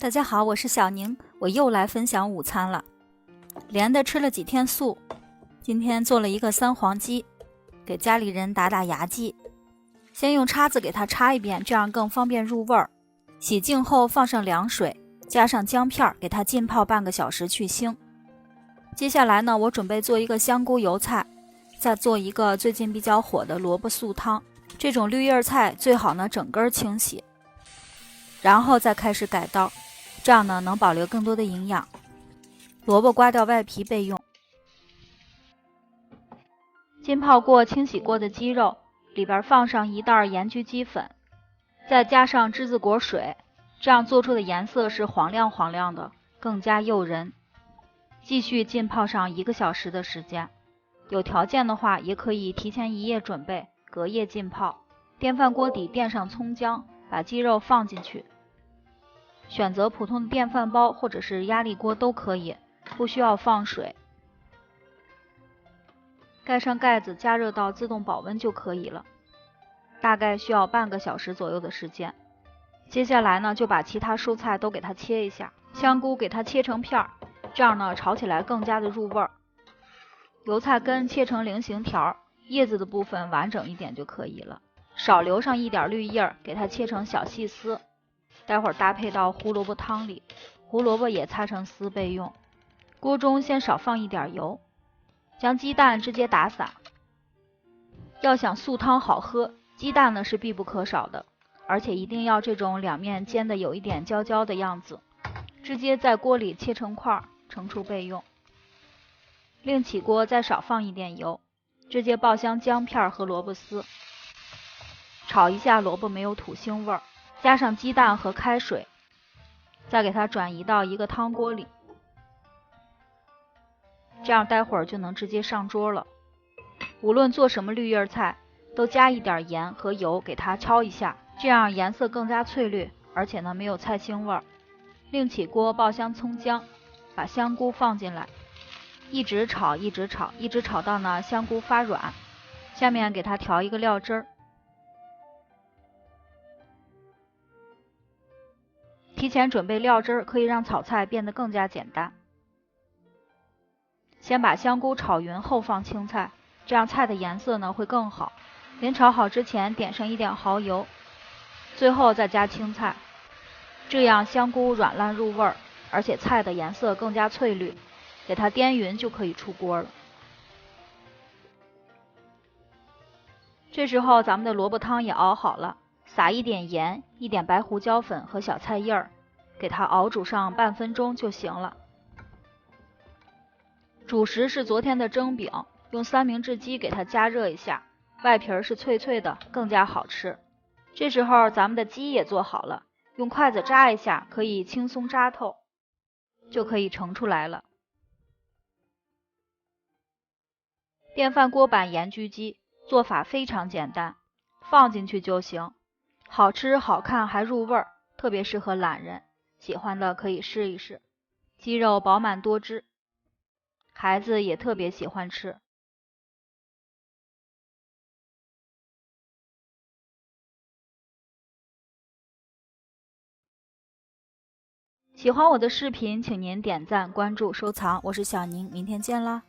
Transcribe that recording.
大家好，我是小宁，我又来分享午餐了。连着吃了几天素，今天做了一个三黄鸡，给家里人打打牙祭。先用叉子给它插一遍，这样更方便入味儿。洗净后放上凉水，加上姜片，给它浸泡半个小时去腥。接下来呢，我准备做一个香菇油菜，再做一个最近比较火的萝卜素汤。这种绿叶菜最好呢整根清洗，然后再开始改刀，这样呢能保留更多的营养。萝卜刮掉外皮备用。浸泡过清洗过的鸡肉，里边放上一袋盐焗鸡粉，再加上栀子果水，这样做出的颜色是黄亮黄亮的，更加诱人。继续浸泡上1个小时的时间，有条件的话也可以提前1夜准备，隔夜浸泡。电饭锅底垫上葱姜，把鸡肉放进去，选择普通的电饭煲或者是压力锅都可以，不需要放水。盖上盖子，加热到自动保温就可以了，大概需要半个小时左右的时间。接下来呢，就把其他蔬菜都给它切一下，香菇给它切成片，这样呢炒起来更加的入味儿。油菜根切成菱形条，叶子的部分完整一点就可以了，少留上一点绿叶，给它切成小细丝，待会儿搭配到胡萝卜汤里，胡萝卜也擦成丝备用。锅中先少放一点油，将鸡蛋直接打散。要想素汤好喝，鸡蛋呢是必不可少的，而且一定要这种两面煎的有一点焦焦的样子，直接在锅里切成块，盛出备用。另起锅再少放一点油，直接爆香姜片和萝卜丝，炒一下萝卜没有土腥味儿，加上鸡蛋和开水，再给它转移到一个汤锅里，这样待会儿就能直接上桌了。无论做什么绿叶菜，都加一点盐和油给它焯一下，这样颜色更加翠绿，而且呢没有菜腥味儿。另起锅爆香葱姜，把香菇放进来，一直炒一直炒，一直炒到呢香菇发软。下面给它调一个料汁儿，提前准备料汁儿可以让炒菜变得更加简单。先把香菇炒匀后放青菜，这样菜的颜色呢会更好。临炒好之前点上一点蚝油，最后再加青菜，这样香菇软烂入味儿，而且菜的颜色更加翠绿。给它颠匀就可以出锅了。这时候咱们的萝卜汤也熬好了，撒一点盐，一点白胡椒粉和小菜叶儿，给它熬煮上半分钟就行了。主食是昨天的蒸饼，用三明治机给它加热一下，外皮是脆脆的，更加好吃。这时候咱们的鸡也做好了，用筷子扎一下，可以轻松扎透，就可以盛出来了。电饭锅版盐焗鸡做法非常简单，放进去就行，好吃好看还入味儿，特别适合懒人，喜欢的可以试一试。鸡肉饱满多汁，孩子也特别喜欢吃。喜欢我的视频，请您点赞、关注、收藏。我是小宁，明天见啦！